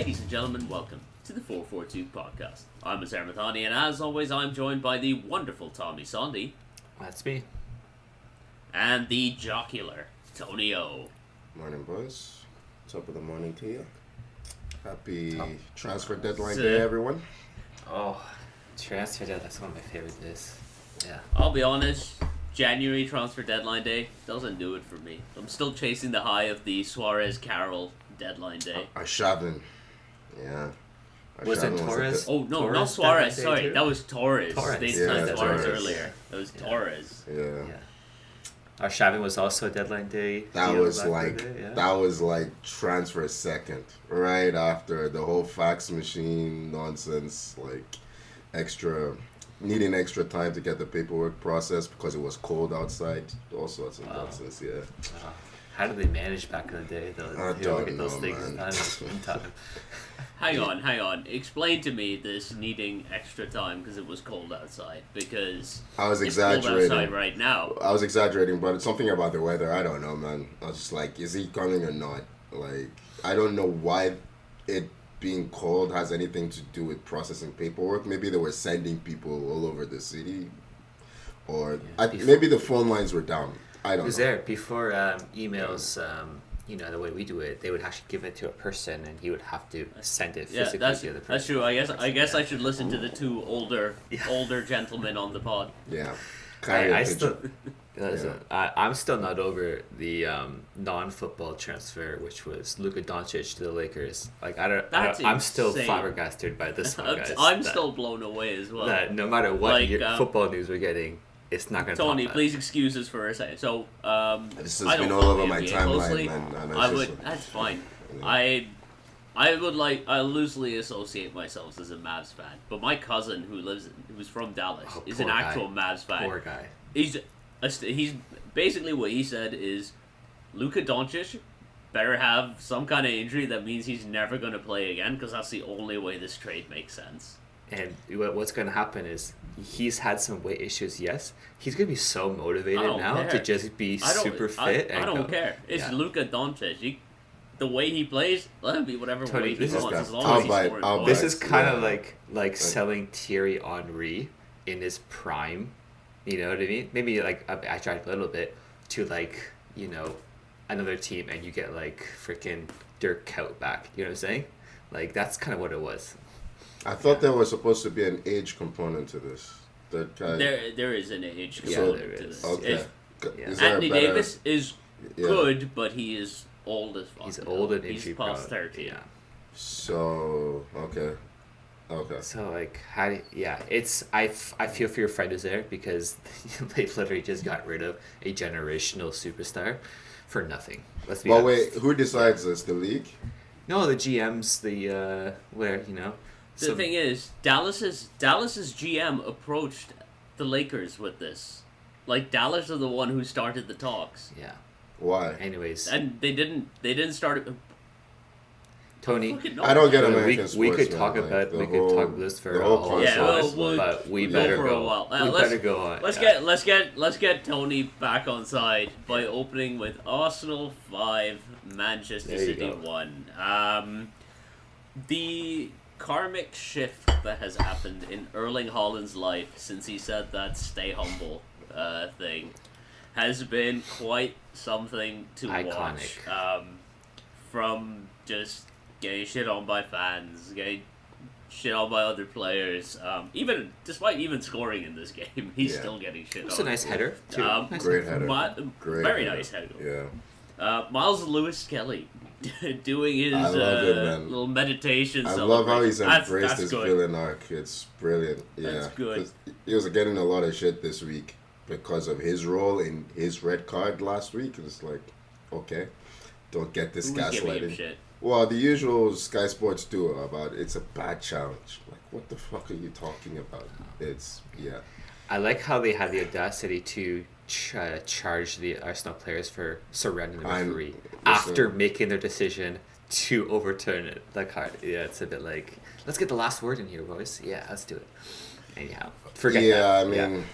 Ladies and gentlemen, welcome to the 442 podcast. I'm Azar Mathani, and as always, I'm joined by the wonderful Tommy Sondi. That's me. And the jocular Tony O. Morning, boys. Top of the morning to you. Happy transfer deadline day, everyone. Oh, transfer deadline, that's one of my favorite days. Yeah. I'll be honest, January transfer deadline day doesn't do it for me. I'm still chasing the high of the Suarez-Carroll deadline day. Arshavin. Yeah. Was it Torres? Oh, no, Torres not Suarez. that Sorry, too? that was Torres. Torres. They Yeah, said Torres. Suarez earlier. That was Torres. Yeah. Our Shavin was also a deadline day. That deal was back in like the day, yeah. that was like transfer second, right after the whole fax machine nonsense, like needing extra time to get the paperwork processed because it was cold outside. All sorts of nonsense, yeah. How did they manage back in the day? I don't know, man. In time. Hang on. Explain to me this needing extra time because it was cold outside. Because I was it's cold exaggerating. outside right now. I was exaggerating, but it's something about the weather. I don't know, man. I was just like, is he coming or not? Like, I don't know why it being cold has anything to do with processing paperwork. Maybe they were sending people all over the city, or maybe the phone lines were down. I don't know. There before emails? The way we do it, they would actually give it to a person, and he would have to send it physically to the other person. That's true. I guess I should listen to the two older gentlemen on the pod. Yeah. I'm still not over the non-football transfer, which was Luka Doncic to the Lakers. Like I'm still insane. flabbergasted by this one, guys. I'm still blown away as well. That no matter what football news we're getting, it's not going to. Tony, please excuse us for a second. So, this I has don't been all follow over the my NBA timeline, closely. man. And I would. That's fine. I loosely associate myself as a Mavs fan, but my cousin who's from Dallas is an actual Mavs fan. Poor guy. He's basically what he said is Luka Doncic better have some kind of injury that means he's never going to play again because that's the only way this trade makes sense. And what's going to happen is he's had some weight issues, yes. He's going to be so motivated now to just be super fit. I don't care. It's Luka Doncic. The way he plays, let him be whatever Tony, way he wants as long as he's scoring goals. This is kind of like selling Thierry Henry in his prime. You know what I mean? Maybe like I tried a little bit to another team, and you get like freaking Dirk Kuyt back. You know what I'm saying? Like that's kind of what it was. I thought there was supposed to be an age component to this. There is an age component to this. Okay. Anthony Davis is good, but he is old as fuck. He's old and he's injury past prone. 30. Yeah. So okay. So like it's I feel for your friend who's there because they literally just got rid of a generational superstar for nothing. Let's be honest. Wait, who decides this? The league? No, the GMs, The thing is, Dallas's GM approached the Lakers with this. Like Dallas are the one who started the talks. Yeah. Why? Anyways, and they didn't start it. Tony, I don't get American sports. We could talk about this for a whole but we better go for a while. Better go on. Let's get Tony back on side by opening with Arsenal 5, Manchester City 1. The karmic shift that has happened in Erling Haaland's life since he said that "stay humble" thing has been quite something to watch. From just getting shit on by fans, getting shit on by other players. Despite scoring in this game, he's still getting shit on. It's a nice header, too. Great header. Very nice header. Yeah. Miles Lewis-Kelly doing his little meditation. I love how he's embraced his villain arc. It's brilliant. Yeah. That's good. He was getting a lot of shit this week because of his role in his red card last week. It's like, okay, don't get this gaslighting. Well, the usual Sky Sports do about it's a bad challenge. Like, what the fuck are you talking about? I like how they had the audacity to charge the Arsenal players for surrendering the referee after making their decision to overturn the card. Yeah, it's a bit like, let's get the last word in here, boys. Yeah, let's do it. Anyhow, forget that. Yeah, I mean,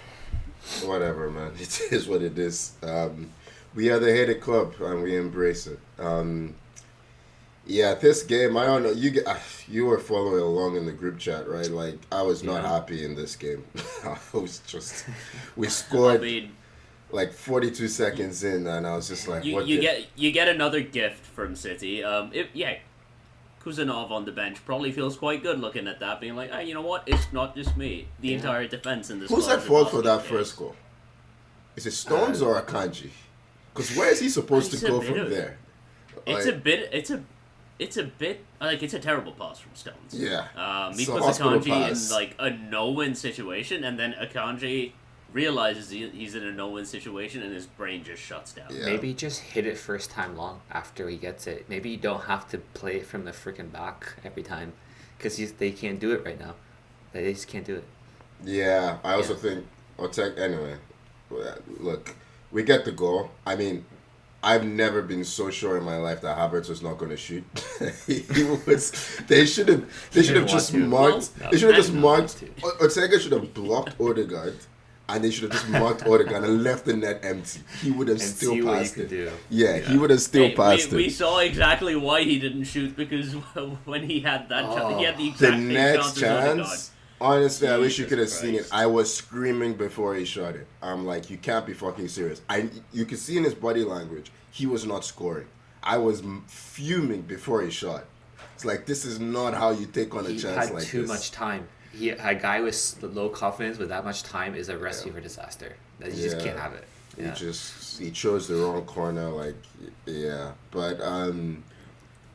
whatever, man. It is what it is. We are the hated club, and we embrace it. Yeah, this game, I don't know. You were following along in the group chat, right? Like, I was not happy in this game. I was just, we I scored mean, like 42 seconds in, and I was just like, you what you the? get another gift from City. Kuzanov on the bench probably feels quite good looking at that, being like, you know what? It's not just me. The entire defense in this. Who's at fault for that first goal? Is it Stones or Akanji? Because where is he supposed to go from there? It's a bit. It's a bit like it's a terrible pass from Stones. Yeah. He puts Akanji in like a no-win situation, and then Akanji realizes he's in a no-win situation, and his brain just shuts down. Yeah. Maybe just hit it first time long after he gets it. Maybe you don't have to play it from the freaking back every time, because they can't do it right now. They just can't do it. Yeah, I also think. Anyway, look, we get the goal. I mean, I've never been so sure in my life that Havertz was not going to shoot. he was. They should have just marked. They should have just marked. Ortega should have blocked Odegaard, and they should have just marked Odegaard and left the net empty. He would have still passed it. Yeah, he would have still passed it. We saw exactly why he didn't shoot, because when he had that chance, he had the exact same next chance. Honestly, Jesus I wish you could have seen it. Christ. I was screaming before he shot it. I'm like, you can't be fucking serious. You could see in his body language, he was not scoring. I was fuming before he shot. It's like, this is not how you take on a chance like this. He had too much time. A guy with low confidence with that much time is a recipe for disaster. You just can't have it. Yeah. He chose the wrong corner. But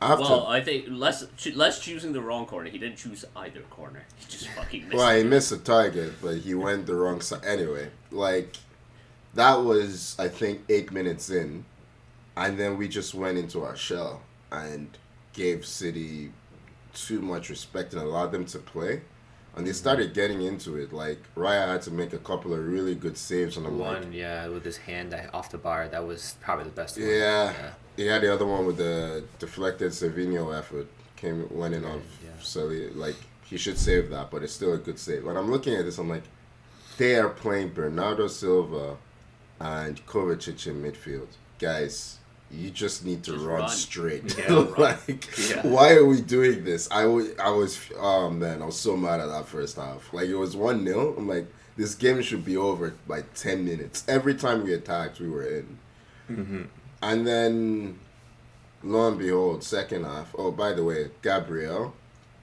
I think less choosing the wrong corner. He didn't choose either corner. He just fucking missed. Well, he missed a target, but he went the wrong side. Anyway, that was, I think, 8 minutes in, and then we just went into our shell and gave City too much respect and allowed them to play. And they started getting into it. Like, Raya had to make a couple of really good saves on the one. With his hand off the bar. That was probably the best one. Yeah. He had the other one with the deflected Savinho effort. Went in off Sully. Like, he should save that, but it's still a good save. When I'm looking at this, I'm like, they are playing Bernardo Silva and Kovacic in midfield. Guys, you just need to run straight. Yeah, why are we doing this? I was so mad at that first half. Like, it was 1-0. I'm like, this game should be over by 10 minutes. Every time we attacked, we were in. Mm-hmm. And then, lo and behold, second half. Oh, by the way, Gabriel.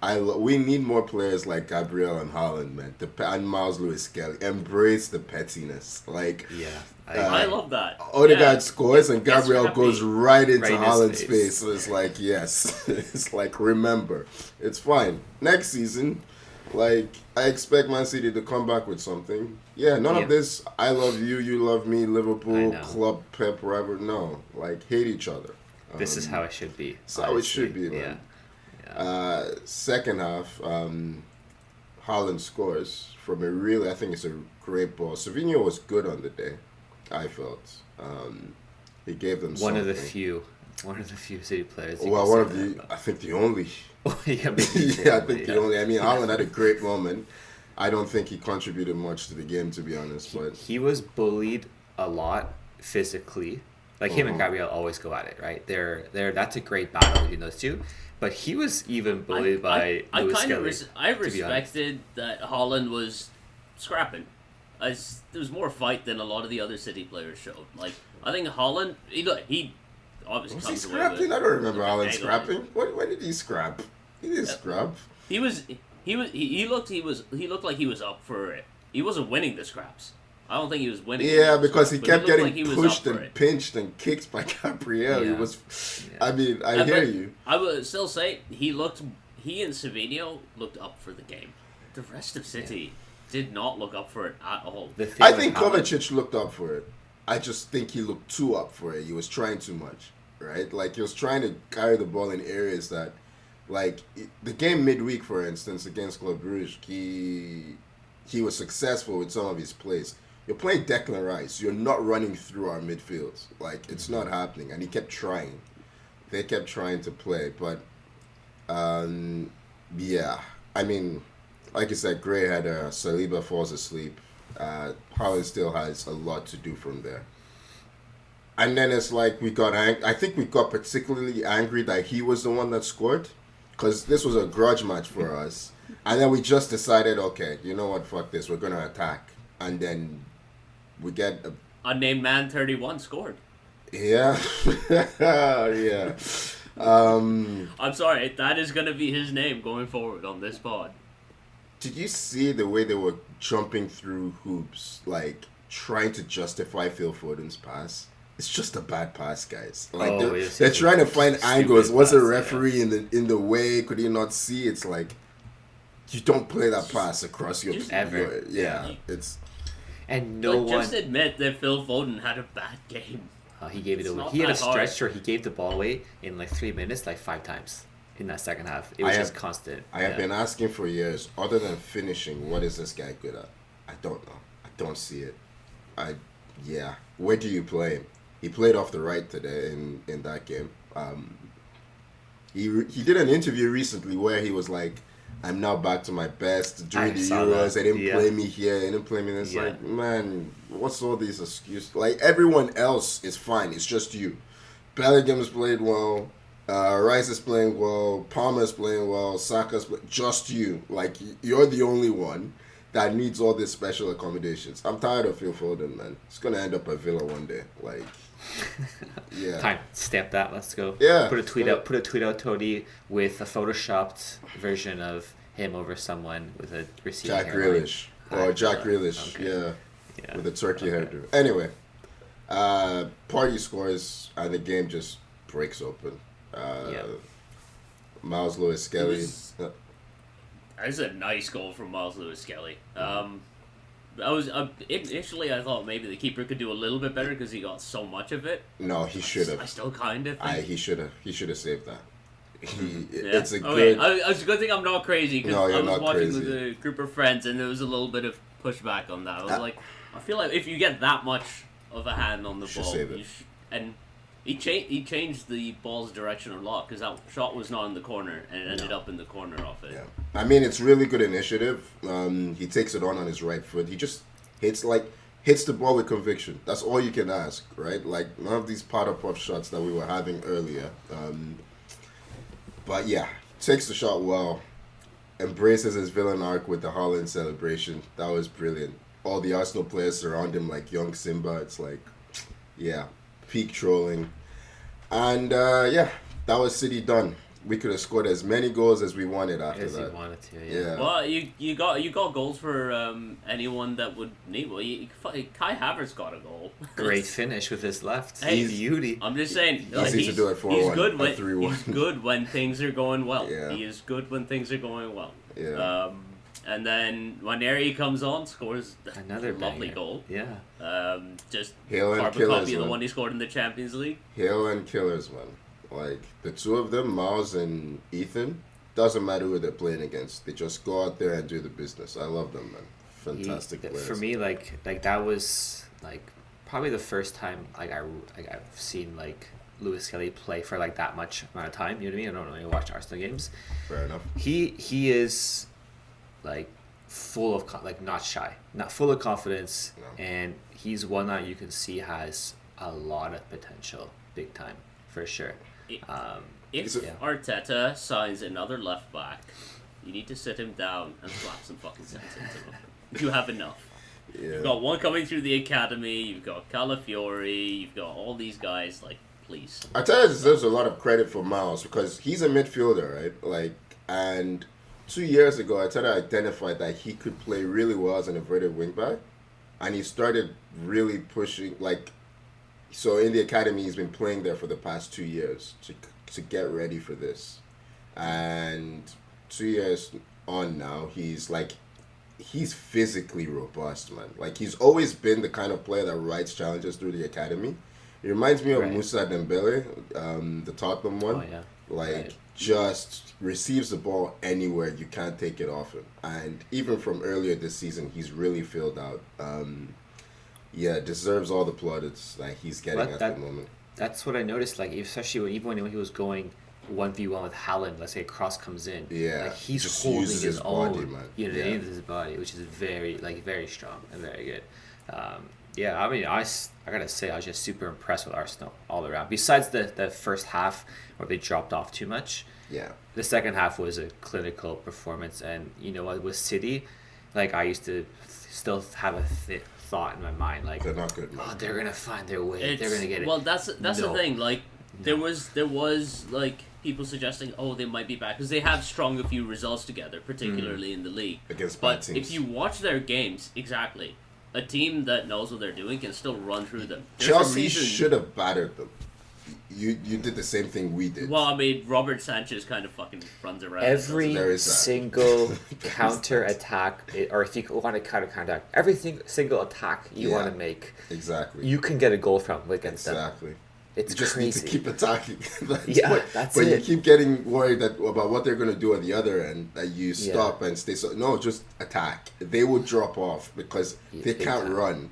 We need more players like Gabriel and Haaland, man. And Miles Lewis-Skelly. Embrace the pettiness. I love that. Odegaard scores and Gabriel goes right into Haaland's face. So it's like, yes. It's like, remember. It's fine. Next season, I expect Man City to come back with something. Yeah, none of this, I love you, you love me, Liverpool, club, Pep, whatever. No. Hate each other. This is how it should be. It's how it should be, man. Second half, Haaland scores from I think it's a great ball. Savinho was good on the day, I felt. He gave them one of the few City players. I think the only. I think the only. I mean, Haaland had a great moment. I don't think he contributed much to the game, to be honest. But he was bullied a lot physically. Him and Gabriel always go at it, right? That's a great battle between those two. But he was even bullied by Lewis Skelly. I respected that Haaland was scrapping. There was more fight than a lot of the other City players showed. I think Haaland, he obviously was he scrapping? I don't remember Haaland scrapping. When did he scrap? He didn't scrap. He looked like he was up for it. He wasn't winning the scraps. I don't think he was winning. Yeah, because he kept getting pushed and pinched and kicked by Gabriel. He was. I mean, I hear you. I would still say he and Savinho looked up for the game. The rest of City did not look up for it at all. I think Kovacic looked up for it. I just think he looked too up for it. He was trying too much, right? He was trying to carry the ball in areas that, the game midweek, for instance, against Club Brugge, he was successful with some of his plays. You're playing Declan Rice. You're not running through our midfield. It's not happening. And he kept trying. They kept trying to play. But, I mean, like you said, Gray had Saliba falls asleep. Haaland still has a lot to do from there. And then it's like we got I think we got particularly angry that he was the one that scored, because this was a grudge match for us. And then we just decided, okay, you know what, fuck this, we're gonna attack. And then we get a unnamed man 31 scored. Yeah. Yeah. I'm sorry, that is gonna be his name going forward on this pod. Did you see the way they were jumping through hoops, like trying to justify Phil Foden's pass? It's just a bad pass, guys. Like they're trying to find angles. Was a referee in the way? Could he not see? It's like you don't play that pass across your ever. It's and no one just admit that Phil Foden had a bad game. He gave it away. He had a stretch where he gave the ball away in like 3 minutes, like 5 times in that second half. It was just constant. I have been asking for years, other than finishing, what is this guy good at? I don't know. I don't see it. Where do you play him? He played off the right today in that game. He did an interview recently where he was like, I'm now back to my best during the Euros. They didn't play me here. They didn't play me. It's like, man, what's all these excuses? Like, everyone else is fine. It's just you. Bellingham's played well. Rice is playing well. Palmer's playing well. Saka's just you. Like, you're the only one that needs all these special accommodations. I'm tired of Phil Foden, man. It's going to end up at Villa one day. Like, yeah. Time. Stamp that. Let's go. Yeah. Put a tweet out, Tony, with a photoshopped version of him over someone with a receding Jack hairline. Grealish. Or Jack Grealish. Okay. Yeah. With a turkey hairdo. Anyway. Party scores and the game just breaks open. Miles Lewis Skelly. That was a nice goal from Miles Lewis Skelly. Initially I thought maybe the keeper could do a little bit better because he got so much of it. No, he should have. I still kind of think he should have saved that. It's a good. It's a good thing I'm not crazy because I was watching crazy. with a group of friends and there was a little bit of pushback on that. I was like, I feel like if you get that much of a hand on the ball, and he changed the ball's direction a lot because that shot was not in the corner and it ended up in the corner of it. Yeah, I mean it's really good initiative. He takes it on his right foot. He just hits the ball with conviction. That's all you can ask, right? Like none of these powder puff shots that we were having earlier. But yeah, takes the shot well. Embraces his villain arc with the Holland celebration. That was brilliant. All the Arsenal players surround him like young Simba. It's like, yeah, peak trolling. And that was City done. We could have scored as many goals as we wanted after that. As you wanted to, yeah. Well, you got goals for anyone that would need. Well, Kai Havertz got a goal. Great finish with his left. Hey, beauty. I'm just saying. Easy to do it 4-1. He's good when things are going well. Yeah. He is good when things are going well. Yeah. And then Waneri comes on, scores another lovely banger. goal. Yeah. Just Hail and carbon killers, copy of the man. one he scored in the Champions League. Hail and killers, man. Like, the two of them, Miles and Ethan, doesn't matter who they're playing against. They just go out there and do the business. I love them, man. Fantastic players. For me, like that was like probably the first time I've seen like Lewis Skelly play for like that much amount of time. You know what I mean? I don't really watch Arsenal games. Fair enough. He is like full of not shy, not full of confidence, and he's one that you can see has a lot of potential, big time for sure. If Arteta signs another left back, you need to sit him down and slap some fucking sense into him. You have enough. Yeah. You've got one coming through the academy, you've got Calafiori, you've got all these guys, like, please. Arteta deserves a lot of credit for Miles because he's a midfielder, right? Like, and 2 years ago, Arteta identified that he could play really well as an inverted wingback, and he started really pushing, like, so in the academy, he's been playing there for the past 2 years to get ready for this. And 2 years on now, he's physically robust, man. Like, he's always been the kind of player that writes challenges through the academy. It reminds me of Moussa Dembele, the Tottenham one. Oh, yeah. Just receives the ball anywhere. You can't take it off him. And even from earlier this season, he's really filled out. Deserves all the plaudits that he's getting at the moment. That's what I noticed. Like, especially when he was going 1v1 with Haaland, let's say a cross comes in. Yeah, like he's just holding uses his own. body, man. You know, his body, which is very strong and very good. Yeah, I mean, I gotta say, I was just super impressed with Arsenal all around. Besides the first half where they dropped off too much, Yeah. the second half was a clinical performance. And you know what, with City, like I used to still have a thought in my mind, like They're not good, man. oh, they're gonna find their way. They're gonna get it. Well, that's No. the thing. Like there was like people suggesting, oh, they might be back because they have strung a few results together, particularly in the league. Against bad But teams. if you watch their games, exactly, a team that knows what they're doing can still run through them. There's a Chelsea reason- should have battered them. You did the same thing we did. Well, I mean, Robert Sanchez kind of fucking runs around. Every There is that. single counter attack, or if you want to counter attack, every single attack you Yeah. want to make, Exactly. you can get a goal from against them. Exactly. It's You just crazy. need to keep attacking. That's but it. you keep getting worried about what they're going to do at the other end. That you stop and stay. So no, just attack. They will drop off because they can't run.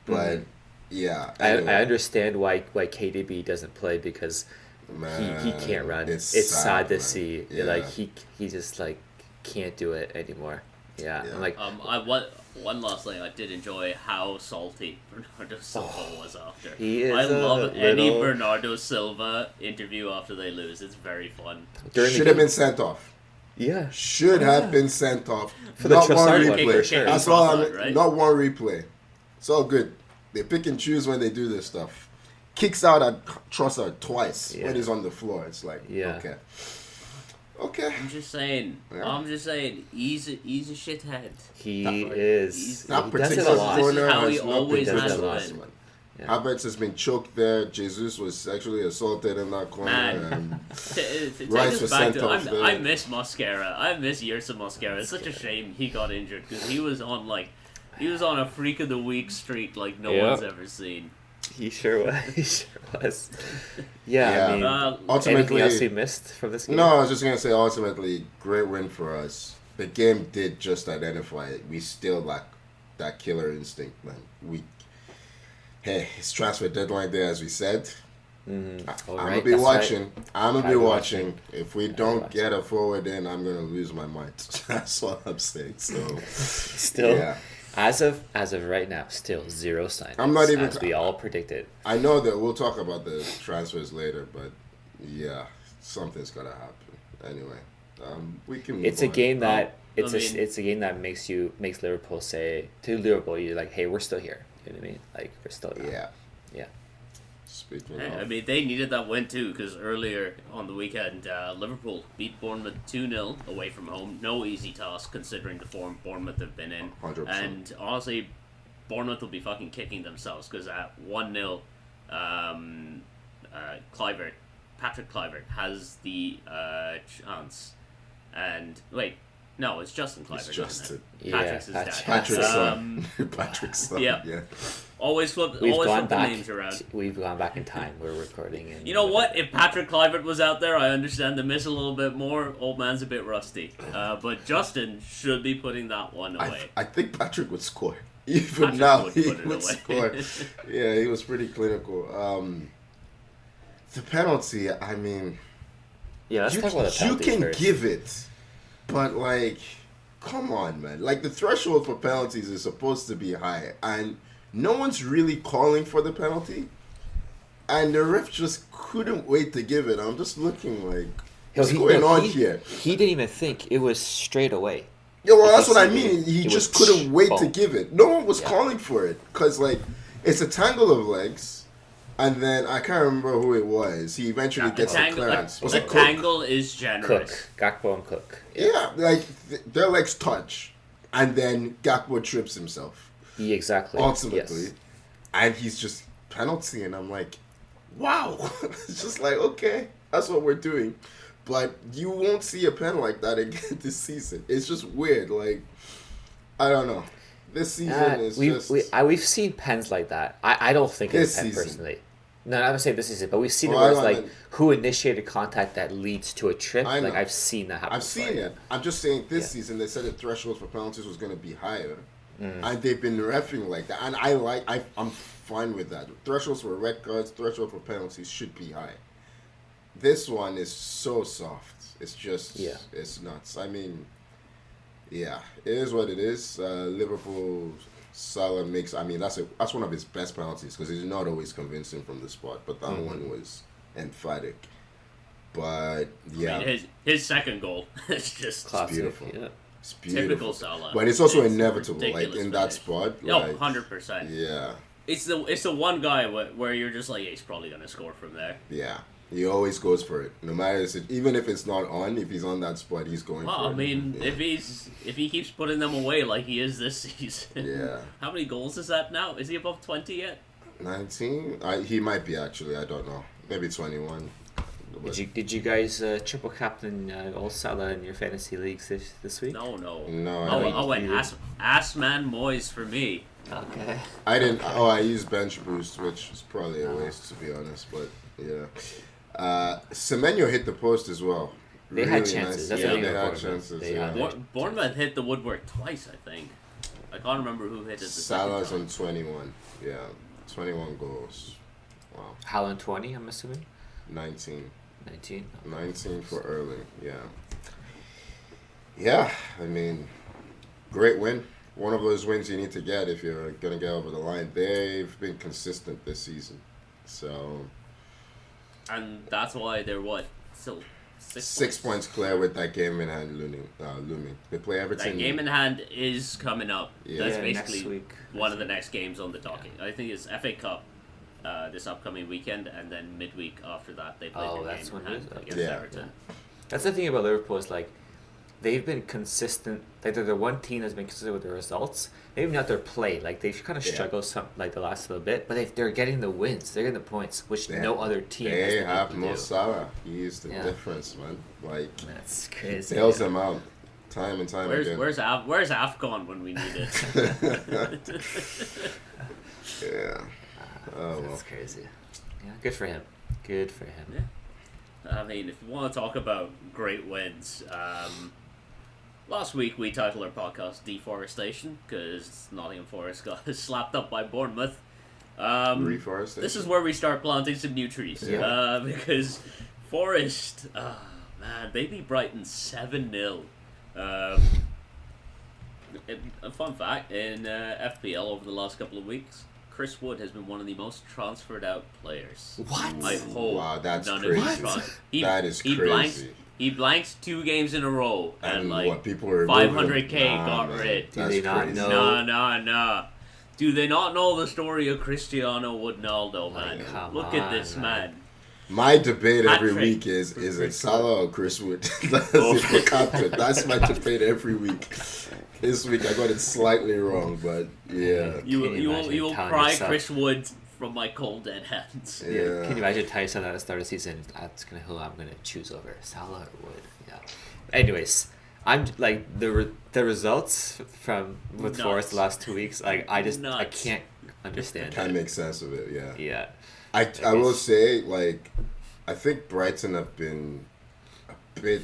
But yeah, anyway. I understand why KDB doesn't play because he can't run. It's sad to man. see. Yeah. Like he just like can't do it anymore. Yeah. I'm like one last thing, I did enjoy how salty Bernardo Silva was after. he is I love any little- Bernardo Silva interview after they lose. It's very fun. during the Should have game. been sent off. Yeah. Should have been sent off. For the Not one Trossard one, replay. for sure. That's all. Trossard, right? Not one replay. It's all good. They pick and choose when they do this stuff. Kicks out at Trossard twice Yeah. when he's on the floor. It's like, Yeah. okay. I'm just saying. He's a shithead. He That- is. That He does it a particular lot. corner how he has not always been has good been. to us, man. Yeah. Havertz has been choked there. Jesus was sexually assaulted in that corner. Man. And To take Rice us was back sent to, off there. I miss Mosquera. I miss Yersa Mosquera. It's such a shame he got injured because he was on a freak of the week streak like no Yeah. one's ever seen. He sure was. He sure was. Yeah. Yeah. I mean, anything ultimately, else we missed from this game? no, I was just gonna say ultimately, great win for us. The game did just identify it. We still lack that killer instinct, man. It's transfer deadline day, as we said. Mm-hmm. I'm gonna be watching. I'm gonna be watching. If we don't watching. get a forward in, I'm gonna lose my mind. That's what I'm saying. So Still, yeah. as of right now, still zero signs. I'm not even- as we all predicted. I know that we'll talk about the transfers later, but yeah, something's gotta happen. Anyway, we can. Move It's a on. game that I mean- it's a game that makes Liverpool say to Liverpool, you're like, hey, we're still here. You know what I mean? Like we're still around. Yeah. Yeah. Speaking Hey, I of, mean, they needed that win too because earlier on the weekend, Liverpool beat Bournemouth 2-0 away from home. No easy task considering the form Bournemouth have been in. 100%. And honestly, Bournemouth will be fucking kicking themselves because at 1-0, Patrick Kluivert has the chance. And wait, no, it's Justin Kluivert. It's isn't Justin. it? Yeah, Patrick's his dad. Patrick's Um, son. Patrick's son. yeah. Yeah. Always flip We've the gone back. names around. We've gone back in time. We're recording. And You know what? If Patrick Kluivert was out there, I understand the miss a little bit more. Old man's a bit rusty. But Justin should be putting that one away. I think Patrick would score. Even Patrick now, would he put it would away. score. Yeah, he was pretty clinical. The penalty, I mean, Yeah, let's you, talk about the you penalty can first. give it, but like, come on, man. Like, the threshold for penalties is supposed to be high, and no one's really calling for the penalty. And the ref just couldn't wait to give it. I'm just looking like, what's going on here? He didn't even think it was straight away. Yeah, well, If that's you what I see mean. it, He it just was couldn't wait to boom. give it. No one was Yeah. calling for it because, like, it's a tangle of legs, and then I can't remember who it was. He eventually gets the clearance. Was a it Cook? tangle is generous. Cook. Gakpo and Cook. Yeah, like their legs touch, and then Gakpo trips himself. Yeah, exactly. Ultimately, Yes. and he's just penalty, and I'm like, wow. It's just like, okay, that's what we're doing. But you won't see a pen like that again this season. It's just weird. Like, I don't know. This season is just... We've seen pens like that. I don't think it's This a pen season. personally. No, I'm not saying this season, but we've seen Well, it where it's I like mean- who initiated contact that leads to a trip. I know. Like I've seen that happen. I've seen before. it. I'm just saying this Yeah. season they said the threshold for penalties was going to be higher. Mm. And they've been reffing like that. And I'm fine with that. Thresholds for red cards, threshold for penalties should be high. This one is so soft. It's just, it's nuts. I mean, yeah, it is what it is. Liverpool Salah makes. I mean, that's one of his best penalties because he's not always convincing from the spot, but that one was emphatic. But yeah, I mean, his second goal is just Classic, beautiful. Yeah. It's beautiful. Typical Salah. But it's also inevitable, like ridiculous in that finish. spot. No, Like, 100%. yeah, It's the one guy where you're just like, he's probably gonna score from there. yeah. He always goes for it, no matter even if it's not on. If he's on that spot, he's going Well, for it. I mean, Yeah. if he keeps putting them away like he is this season, Yeah. How many goals is that now? Is he above 20 yet? 19, he might be actually. I don't know. Maybe 21. But Did you guys triple captain old Salah in your fantasy leagues this week? No. No, I went Assman Moyes for me. Okay. I didn't. Oh, I used bench boost, which is probably a waste to be honest. But yeah, Semenyo hit the post as well. They had chances. That's yeah, the thing they about had Bournemouth. chances. They Yeah. had Bournemouth hit the woodwork twice, I think. I can't remember who hit it the Salah's second on 21. Yeah, 21 goals. Wow. Haaland 20, I'm assuming. 19. 19. 19 for Erling. Yeah. Yeah, I mean, great win. One of those wins you need to get if you're gonna get over the line. They've been consistent this season, so. And that's why they're still 6 points clear with that game in hand looming. They play Everton. That game in hand is coming up. Yeah. That's Yeah, basically next week. one of the next games on the docket. I think it's FA Cup this upcoming weekend, and then midweek after that they play the that's game in when it hand is? Okay. against Yeah. Everton. That's the thing about Liverpool is like they've been consistent. Like they're the one team that's been consistent with their results. Maybe not their play. Like they've kind of Yeah. struggled some like the last little bit, but they're getting the wins. They're getting the points, which no other team has They been have able to Mo do. Salah. He is the Yeah. difference, man. Like That's crazy. bails them out time and time again. Where's AFCON when we need it? Yeah. Oh well. That's crazy. Yeah, good for him. Good for him. Yeah. I mean, if you want to talk about great wins, last week we titled our podcast "Deforestation" because Nottingham Forest got slapped up by Bournemouth. Reforestation. This is where we start planting some new trees. Yeah. Because Forest, man, they beat Brighton 7-0. A fun fact, in FPL over the last couple of weeks, Chris Wood has been one of the most transferred out players. What? I hope Wow, that's none crazy. of you That is crazy. He blanks 2 games in a row, and like what people were 500K Nah, got man. rid. Do they not crazy. know? No. Do they not know the story of Cristiano Ronaldo, man? come Look at on, this man. My debate every Hat-trick. week is it Salah or Chris Wood? That's the captain. That's my debate every week. This week I got it slightly wrong, but yeah. You Can you will imagine telling pry yourself- Chris Wood from my cold dead hands. Yeah. Can you imagine Tyson at the start of the season? That's who I'm gonna choose over Salah or Wood. Yeah. Anyways, I'm like the results from with Nuts. Forest the last 2 weeks. Like I Nuts. can't understand. Can't it. make sense of it, yeah. Yeah. I will say, like, I think Brighton have been a bit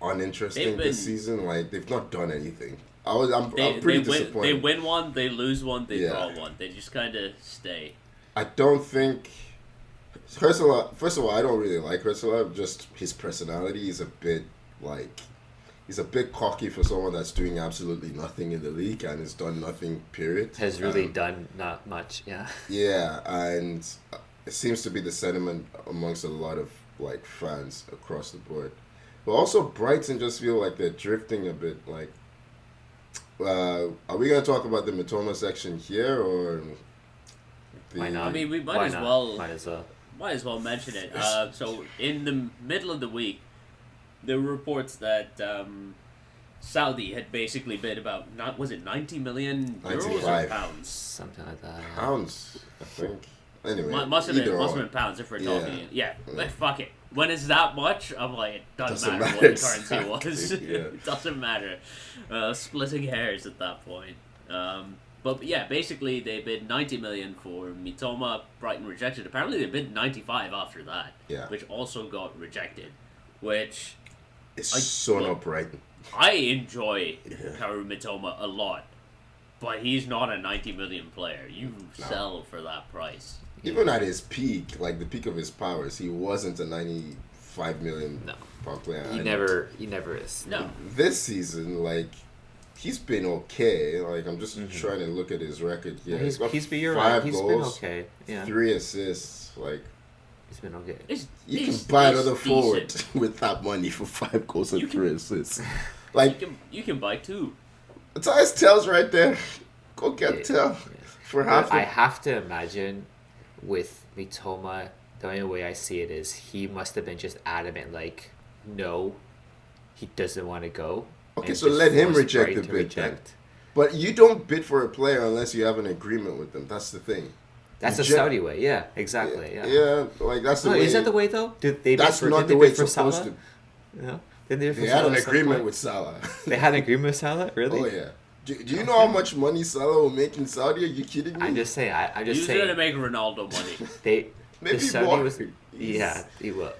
uninteresting this season. Like, they've not done anything. I'm pretty disappointed. They win one, they lose one, they Yeah. draw one. They just kind of stay. I don't think. First of all, I don't really like Ursula. Just his personality is a bit like. He's a bit cocky for someone that's doing absolutely nothing in the league and has done nothing, period. Has really done not much. Yeah. Yeah, and it seems to be the sentiment amongst a lot of like fans across the board. But also Brighton just feel like they're drifting a bit. Like, are we gonna talk about the Mitoma section here or? Why not? I mean, we Why might not? as well mention it. So in the middle of the week, there were reports that Saudi had basically bid about was it 90 million euros 95. or pounds? Something like that. Yeah. Pounds, I think. Anyway, Must have either been or. pounds if we're Yeah. talking. Yeah, but fuck it. When it's that much, I'm like, it doesn't Doesn't matter matter what the currency was. exactly, yeah. It doesn't matter. Splitting hairs at that point. But yeah, basically they bid 90 million for Mitoma. Brighton rejected. Apparently they bid 95 after that, Yeah. which also got rejected. Which It's so well, not Brighton. I enjoy Yeah. Karu Mitoma a lot, but he's not a 90 million player. You sell for that price. Even at his peak, like the peak of his powers, he wasn't a 95 million No. pound player. He And never is. No. This season, like, he's been okay. Like, I'm just trying to look at his record here. He's been, you're 5 right. He's goals, been okay. Yeah. 3 assists. Like, he's been okay. You can buy another forward with that money for 5 goals and 3 assists. Like, you can buy 2. That's how his tails right there. Go get tail for half. I have to imagine with Mitoma, the only way I see it is he must have been just adamant, like, no, he doesn't want to go. Okay, so let him reject the bid then. But you don't bid for a player unless you have an agreement with them. That's the thing. That's the Saudi way. Yeah, exactly. Yeah, like that's the way. Is that the way though? That's not the way it's supposed to. Yeah. They had an agreement with Salah. They had an agreement with Salah? Really? Oh, yeah. Do you know how much money Salah will make in Saudi? Are you kidding me? I'm just saying. He's going to make Ronaldo money. Maybe the Saudi more. Was, yeah, he will.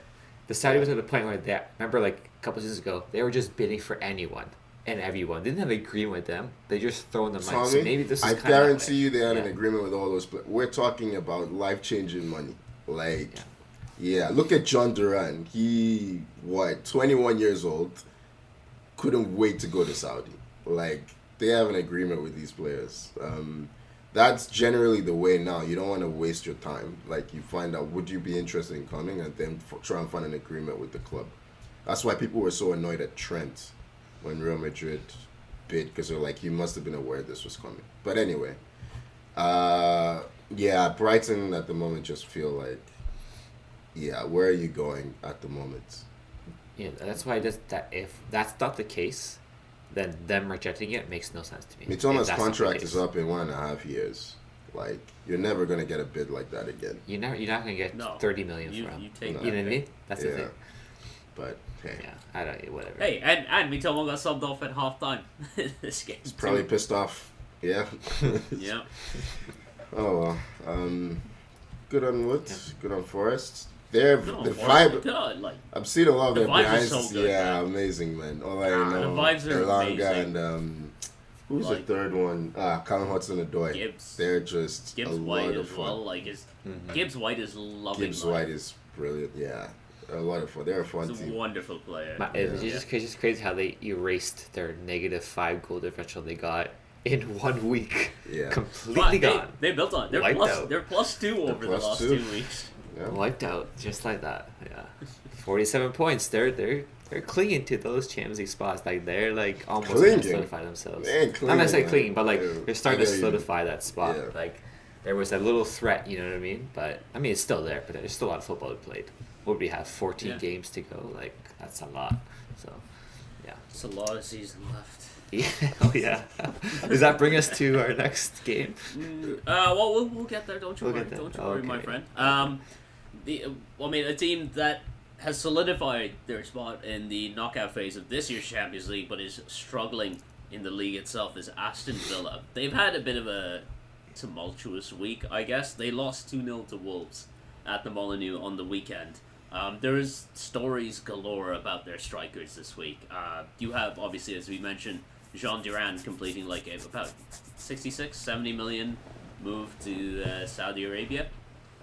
The Saudi was at the point where they, remember like a couple seasons ago, they were just bidding for anyone and everyone. They didn't have an agreement with them. They just throwing them money. So maybe this is I guarantee you they had an agreement with all those players. We're talking about life-changing money. Like, yeah, look at John Duran. He, 21 years old, couldn't wait to go to Saudi. Like, they have an agreement with these players. That's generally the way now. You don't want to waste your time. Like, you find out, would you be interested in coming, and then try and find an agreement with the club. That's why people were so annoyed at Trent when Real Madrid bid, because they're like, he must have been aware this was coming. But anyway, Brighton at the moment just feel like, where are you going at the moment? Yeah, that's why if that's not the case, then them rejecting it makes no sense to me. Mitoma's contract is up in 1.5 years. Like, you're never gonna get a bid like that again. You're not gonna get 30 million for him. You know what I mean? That's the thing. But hey, I don't whatever. Hey, and Mitoma got subbed off at halftime this game. He's probably pissed off. Yeah. Yeah. Oh well. Good on Woods. Good on Forest. The vibe. Good, like, I've seen a lot of their behinds. So good, man. Amazing, man. All I know. The vibes are Elanga and who's the third one? Callum Hudson-Odoi. Gibbs. They're just Gibbs a White lot of as fun. well. Like, Gibbs White is loving. Gibbs White is brilliant. Yeah, a lot of fun. They're a fun He's a team. wonderful player. It's just crazy how they erased their -5 goal differential they got in 1 week. Yeah, completely gone. They built on. They're +2 over the last 2 weeks. Yeah. Wiped out just like that. Yeah, 47 points. They're clinging to those Champions League spots. Like they're like almost going to solidify themselves. Not necessarily clinging, but like they're starting to solidify that spot. Yeah. Like there was a little threat, you know what I mean? But I mean it's still there. But there's still a lot of football to be played. What do we have? 14 games to go. Like that's a lot. So yeah, it's a lot of season left. Yeah. Oh yeah. Does that bring us to our next game? Well, we'll get there. Don't you worry. Don't you worry, my friend. A team that has solidified their spot in the knockout phase of this year's Champions League, but is struggling in the league itself, is Aston Villa. They've had a bit of a tumultuous week, I guess. They lost 2-0 to Wolves at the Molineux on the weekend. There is stories galore about their strikers this week. You have, obviously, as we mentioned, Jean Durand completing like about 66, 70 million move to Saudi Arabia.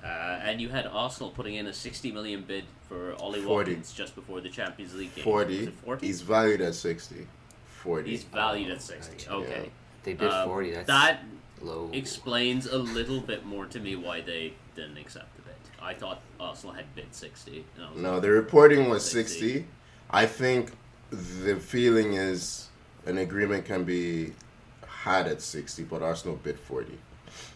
And you had Arsenal putting in a 60 million bid for Ollie Watkins just before the Champions League game. 40. 40? He's valued at 60. 40. He's valued at 60. Okay. Yeah. They bid 40. That low. Explains a little bit more to me why they didn't accept the bid. I thought Arsenal had bid 60. No, the reporting was 60. I think the feeling is an agreement can be had at 60, but Arsenal bid 40.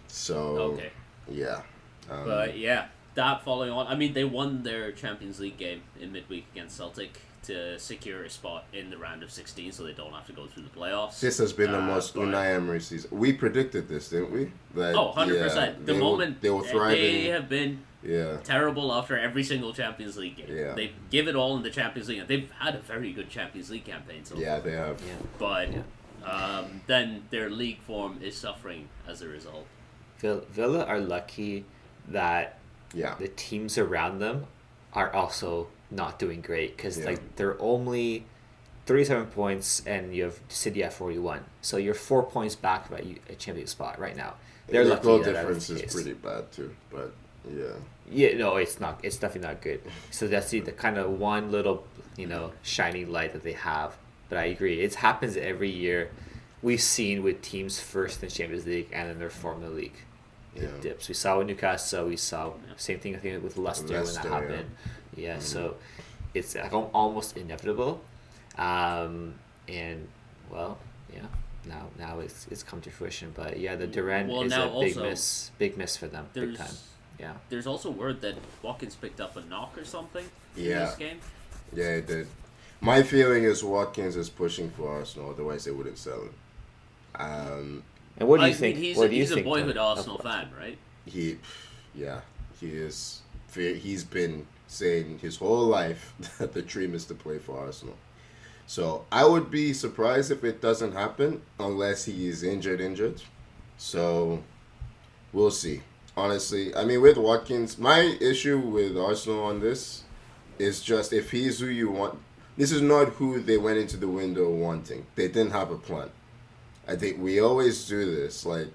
So, yeah. But yeah, that following on, I mean, they won their Champions League game in midweek against Celtic to secure a spot in the round of 16, so they don't have to go through the playoffs. This has been the most Unai Emery season. We predicted this, didn't we? That, 100%. They will thrive. They have been terrible after every single Champions League game. Yeah. They give it all in the Champions League, and they've had a very good Champions League campaign so far. They have. Yeah. But then their league form is suffering as a result. Villa are lucky that the teams around them are also not doing great because like they're only 37 points and you have City at 41, so you're 4 points back by a champion spot right now. They're lucky. Goal difference is pretty bad too, but no, it's not. It's definitely not good. So that's the kind of one little shining light that they have. But I agree, it happens every year. we've seen with teams first in the Champions League and in their form in the league. It Yeah. dips. We saw with Newcastle. We saw same thing I think with Leicester when Leicester, that happened. Yeah, so it's like almost inevitable, and well, yeah. Now it's come to fruition, but yeah, the Durant is now a big also, miss for them, big time. Yeah. There's also word that Watkins picked up a knock or something in Yeah. this game. Yeah, it did. My feeling is Watkins is pushing for Arsenal, otherwise they wouldn't sell him. And what do you I think? mean, He's a boyhood Arsenal fan, right? He is. He's been saying his whole life that the dream is to play for Arsenal. So I would be surprised if it doesn't happen unless he is injured. So we'll see. Honestly, I mean, with Watkins, my issue with Arsenal on this is just if he's who you want. This is not who they went into the window wanting. They didn't have a plan. I think we always do this. Like,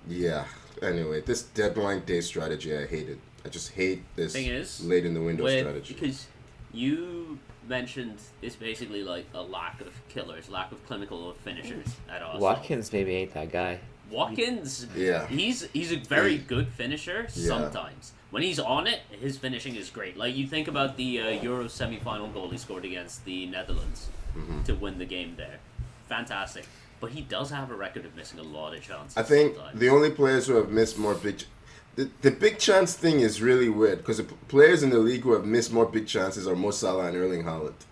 yeah. Anyway, this deadline day strategy, I hate it. I just hate this Thing is, late in the window strategy. Because you mentioned it's basically like a lack of killers, lack of clinical finishers at Arsenal. Watkins maybe ain't that guy. Watkins, Yeah. he's a very good finisher sometimes. When he's on it, his finishing is great. Like, you think about the Euro semi-final goal he scored against the Netherlands to win the game there. Fantastic. But he does have a record of missing a lot of chances. I think sometimes. the only players who have missed more big... The big chance thing is really weird because the players in the league who have missed more big chances are Mo Salah and Erling Haaland.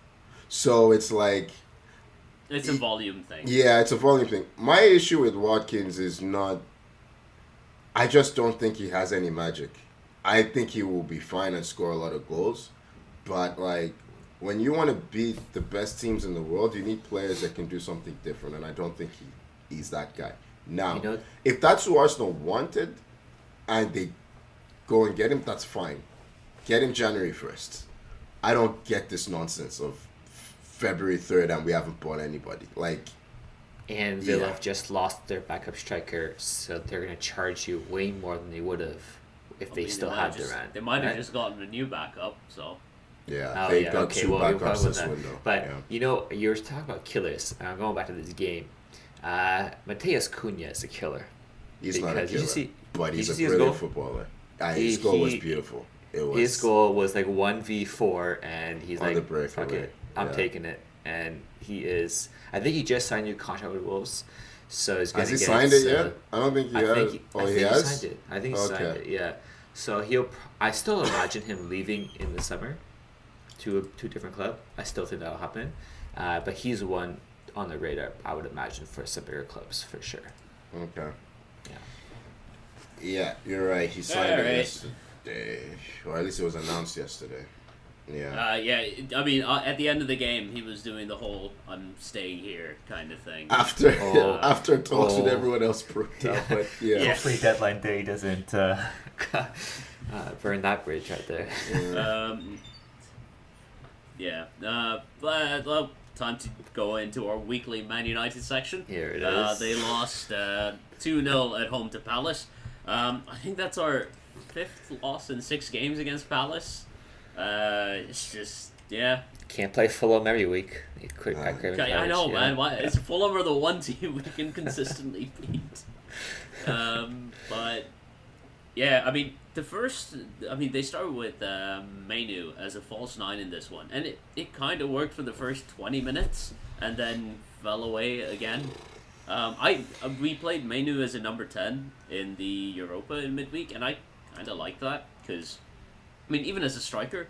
So it's like... It's a volume thing. Yeah, it's a volume thing. My issue with Watkins is not... I just don't think he has any magic. I think he will be fine and score a lot of goals. But, like, when you want to beat the best teams in the world, you need players that can do something different. And I don't think he's that guy. Now, if that's who Arsenal wanted and they go and get him, that's fine. Get him January 1st. I don't get this nonsense of February 3rd and we haven't bought anybody. Like, and Villa have just lost their backup striker, so they're going to charge you way more than they would have if they still had Durant. They might have just gotten a new backup, so... Yeah, they got two backups this window. But, you know, you were talking about killers, and I'm going back to this game. Mateus Cunha is a killer. He's not a killer, but he's a brilliant footballer. His goal was beautiful. His goal was like 1v4, and he's like, fuck it, I'm taking it. And he is... I think he just signed a new contract with Wolves, so he's going to get... Has he signed it yet? I don't think he has. He has? Signed it. I think he signed it, yeah. So I still imagine him leaving in the summer to a different club. I still think that'll happen. But he's one on the radar, I would imagine, for some bigger clubs, for sure. Okay. Yeah. Yeah, you're right. He signed it yesterday. Or at least it was announced yesterday. Yeah. I mean, at the end of the game, he was doing the whole "I'm staying here" kind of thing. After talks with everyone else broke down, but hopefully deadline day doesn't burn that bridge right there. Well, time to go into our weekly Man United section. Here it is. They lost 2-0 at home to Palace. I think that's our 5th loss in 6 games against Palace. It's just, Can't play Fulham every week. I know, man. Why? It's Fulham are the one team we can consistently beat. But yeah, I mean, they started with Mainu as a false 9 in this one, and it kind of worked for the first 20 minutes, and then fell away again. We played Mainu as a number 10 in the Europa in midweek, and I kind of like that because, I mean, even as a striker,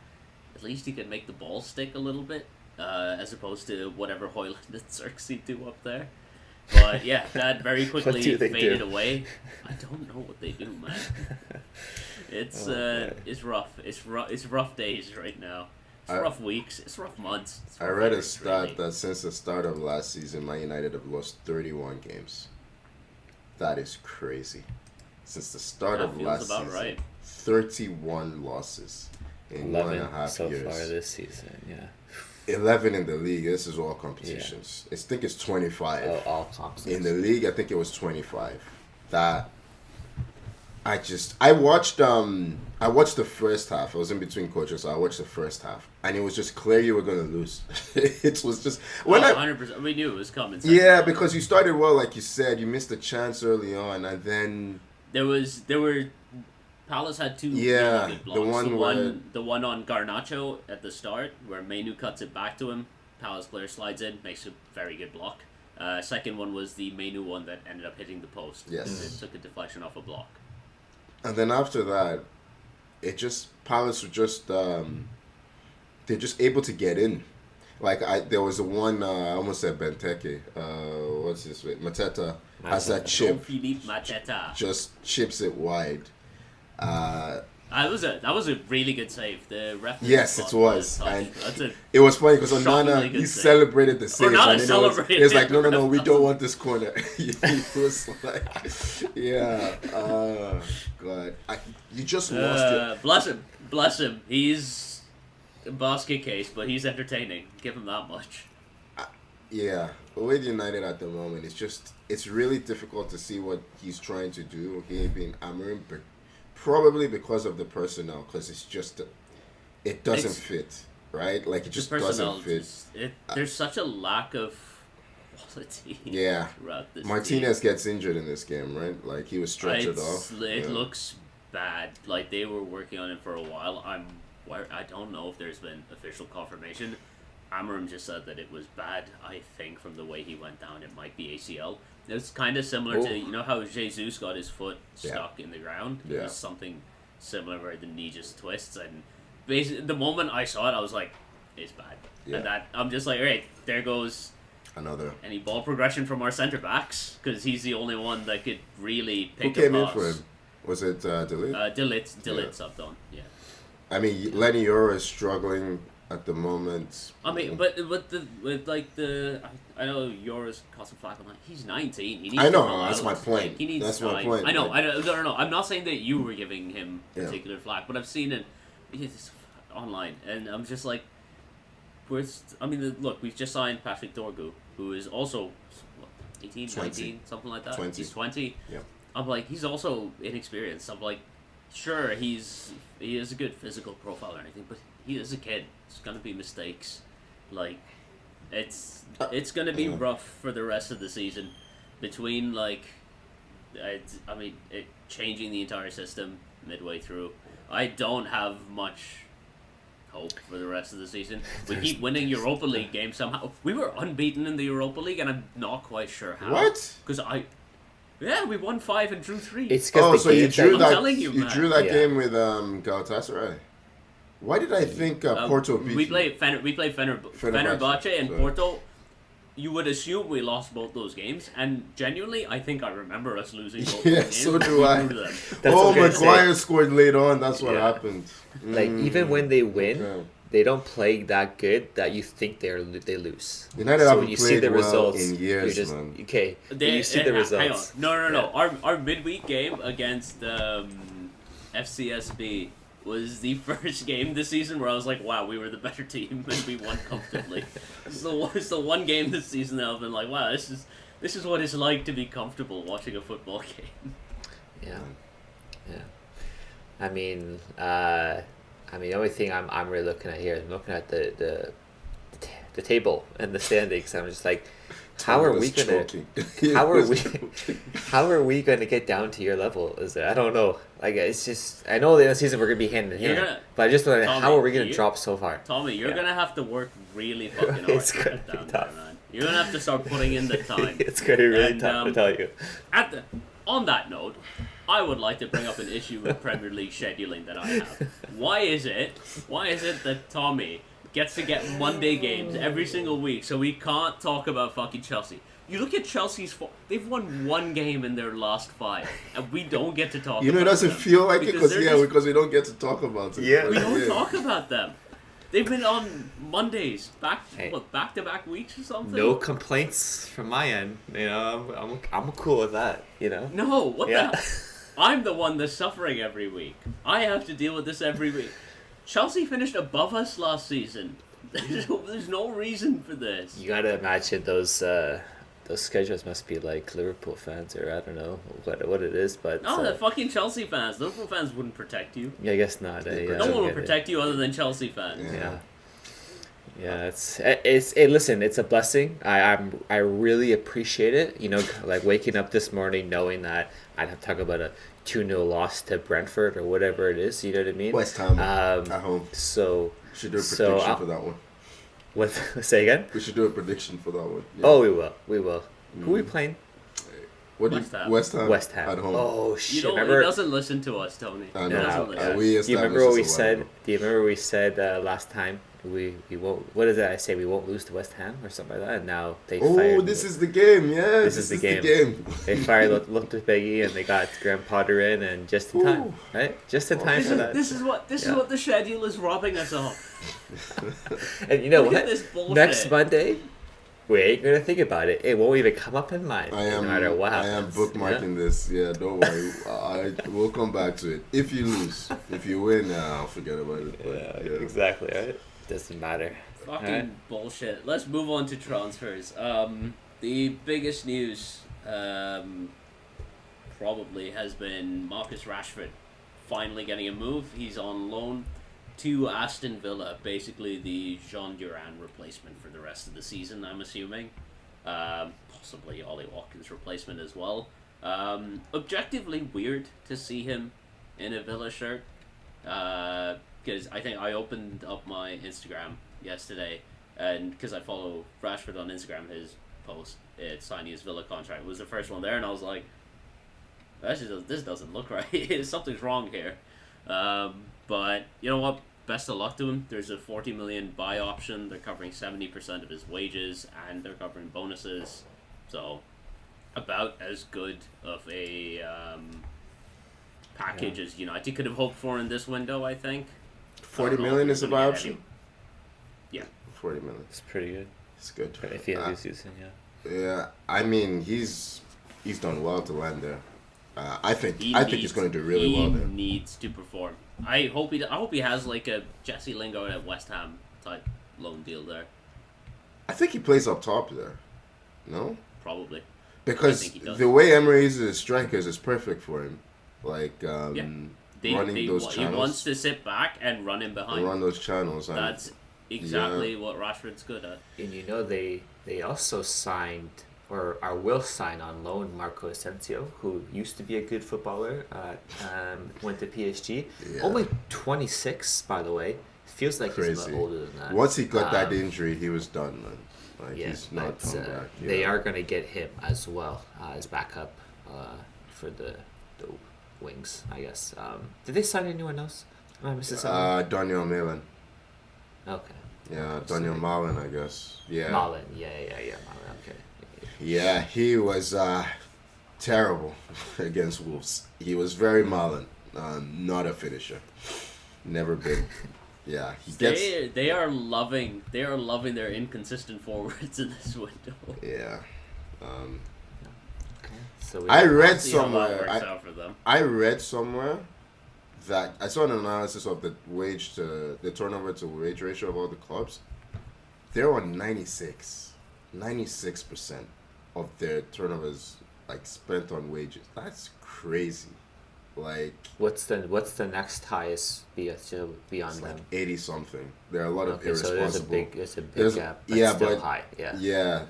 at least he can make the ball stick a little bit, as opposed to whatever Højlund and Xerxes do up there. But yeah, that very quickly faded away. I don't know what they do, man. It's rough. It's rough days right now. It's rough weeks. It's rough months. I read a stat that since the start of last season, Man United have lost 31 games. That is crazy. Since the start of last season, right. 31 losses in 1.5 so years. So far this season, yeah. 11 in the league. This is all competitions. Yeah. I think it's 25. Oh, all competitions. In the league, I think it was 25. That I watched the first half. I was in between coaches, so I watched the first half, and it was just clear you were going to lose. It was just 100%. We knew it was coming. Yeah, because you started well, like you said. You missed a chance early on, and then there were Palace had two really good blocks. The one on Garnacho at the start, where Mainu cuts it back to him. Palace player slides in, makes a very good block. Second one was the Mainu one that ended up hitting the post. Yes, it took a deflection off a block. And then after that, Palace were just they're just able to get in. Like there was a one I almost said Benteke. What's his name? Mateta has that chip. Philippe Mateta just chips it wide. That was a really good save. The referee. Yes, it was, and it was funny because Onana he celebrated the save. Onana celebrated. It was like, no, we don't want this corner. He was like, yeah, God, you just lost it. Bless him. He's a basket case, but he's entertaining. Give him that much. Yeah, with United at the moment, it's really difficult to see what he's trying to do. He being Amorim, but probably because of the personnel, because it doesn't fit, right? Like it just doesn't fit. There's such a lack of quality. Yeah, throughout this Martinez gets injured in this game, right? Like he was stretchered off. It looks bad. Like they were working on it for a while. I don't know if there's been official confirmation. Amorim just said that it was bad. I think from the way he went down, it might be ACL. It's kind of similar to how Jesus got his foot stuck in the ground. It was something similar where the knee just twists, and basically the moment I saw it, I was like, "It's bad." Yeah. And that I'm just like, "All right, there goes another any ball progression from our centre backs," because he's the only one that could really pick. Who came in for him? Was it De Ligt? De Ligt subbed on. Yeah. I mean, Lenny Yoro is struggling at the moment. I mean, but I know Yora's causing flack. I'm like, he's 19. He needs that's my point. That's my point. I know. No. I'm not saying that you were giving him particular flack, but I've seen it online, and I'm just like, look, we've just signed Patrick Dorgu, who is also 18, 19, something like that. 20. He's 20. Yeah. I'm like, he's also inexperienced. I'm like, sure, he has a good physical profile or anything, but he is a kid. It's gonna be mistakes. Like, it's gonna be rough for the rest of the season. Between changing the entire system midway through, I don't have much hope for the rest of the season. We keep winning Europa League games somehow. We were unbeaten in the Europa League, and I'm not quite sure how. What? Because we won 5 and drew 3. It's so you drew that. You drew that game with Galatasaray. Why did I think Porto beat? We played Fenerbahce and Porto. You would assume we lost both those games, and genuinely, I think I remember us losing both those games. So do I. Maguire scored late on. That's what happened. Like even when they win, they don't play that good that you think they lose. United haven't played the results in years, man. Okay, you see the results. Hang on. No. Our midweek game against FCSB was the first game this season where I was like, wow, we were the better team and we won comfortably. It's the one game this season that I've been like, wow, this is what it's like to be comfortable watching a football game. Yeah. I mean, the only thing I'm really looking at here, I'm looking at the table and the standings. I'm just like, how are we gonna get down to your level? I don't know. Like it's just I know the season we're gonna be hand in hand, but I just don't know how are we gonna drop so far. Tommy, you're gonna have to work really fucking hard to get down there, man. You're gonna have to start putting in the time. It's gonna be really tough to tell you. On that note, I would like to bring up an issue with Premier League scheduling that I have. Why is it that Tommy gets to get Monday games every single week, so we can't talk about fucking Chelsea? You look at Chelsea's they've won one game in their last 5, and we don't get to talk about them. It doesn't feel like it because we don't get to talk about it. Yeah. We don't talk about them. They've been on Mondays, back-to-back weeks or something? No complaints from my end. You know, I'm cool with that, you know? No, what the I'm the one that's suffering every week. I have to deal with this every week. Chelsea finished above us last season. There's no reason for this. You gotta imagine those those schedules must be like Liverpool fans, or I don't know what it is, but no, the fucking Chelsea fans. Liverpool fans wouldn't protect you. Yeah, I guess not. No one will protect you other than Chelsea fans. Yeah, it's listen, it's a blessing. I really appreciate it. You know, like waking up this morning knowing that I'd have to talk about a 2-0 loss to Brentford or whatever it is. You know what I mean? West Ham at home. So should do a prediction for that one. What? Say again? We should do a prediction for that one. Yeah. Oh, we will. Who are we playing? West Ham. West Ham At home. Oh shit! He doesn't listen to us, Tony. I know. Do you remember what we said? Do you remember what we said last time? We won't. What did I say? We won't lose to West Ham or something like that. And now they. This is the game. Yeah, this is the game. They fired Lopetegui and they got Graham Potter in, and just in time, right? Just in time for that. This is what the schedule is robbing us of. And you know Look what? at this bullshit. Next Monday, we ain't gonna think about it. It won't even come up in mind. No matter what happens. I am bookmarking this. Yeah, don't worry. We'll come back to it. If you lose, if you win, I'll forget about it. But, yeah, exactly. Right. Doesn't matter. Fucking bullshit. Let's move on to transfers. The biggest news probably has been Marcus Rashford finally getting a move. He's on loan to Aston Villa, basically the Jean Duran replacement for the rest of the season, I'm assuming. Possibly Ollie Watkins' replacement as well. Objectively weird to see him in a Villa shirt. Because I think I opened up my Instagram yesterday, and because I follow Rashford on Instagram, his post signing his Villa contract was the first one there, and I was like, this doesn't look right. Something's wrong here. But you know what? Best of luck to him. There's a 40 million buy option. They're covering 70% of his wages, and they're covering bonuses. So, about as good of a package as United could have hoped for in this window, I think. 40 million is a buy option? Yeah. 40 million. It's pretty good. It's good. If he has this season, yeah. Yeah, I mean, he's done well to land there. I think he's going to do really well there. He needs to perform. I hope he has like a Jesse Lingard at West Ham type loan deal there. I think he plays up top there. No? Probably. Because the way Emery uses his strikers is perfect for him. Like running those channels. He wants to sit back and run in behind. Run those channels. That's exactly what Rashford's good at. And you know they also signed or will sign on loan Marco Asensio, who used to be a good footballer, went to PSG. Yeah. Only 26, by the way. Feels like he's a lot older than that. Once he got that injury, he was done, man. Like, he's not coming back. They are going to get him as well as backup for the wings, I guess. Did they sign anyone else? Am I missing something? Daniel Malin. Okay. Yeah, Daniel Malin, I guess. Yeah. Malin, yeah, Malin, okay. Yeah, he was terrible against Wolves. He was very Malin, not a finisher. Never been. Yeah, they are loving their inconsistent forwards in this window. Yeah. So I read somewhere. I read somewhere that I saw an analysis of the turnover to wage ratio of all the clubs. They're on 96% of their turnovers like spent on wages. That's crazy. Like what's the next highest beyond them? 80 something. There are a lot of irresponsible. So there's a big gap. But still high. Yeah. Yeah,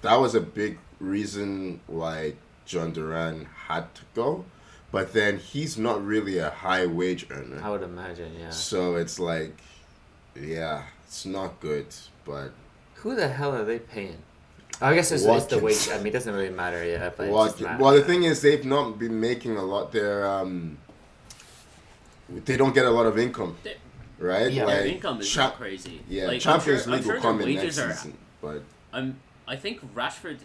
that was a big reason why John Duran had to go, but then he's not really a high wage earner. I would imagine, yeah. So it's like, yeah, it's not good. But who the hell are they paying? I guess it's the wage. I mean, it doesn't really matter, yeah. But well, the thing is, they've not been making a lot. They don't get a lot of income, right? Yeah, their income is not crazy. Yeah, like, Champions League will come in next season, but I think Rashford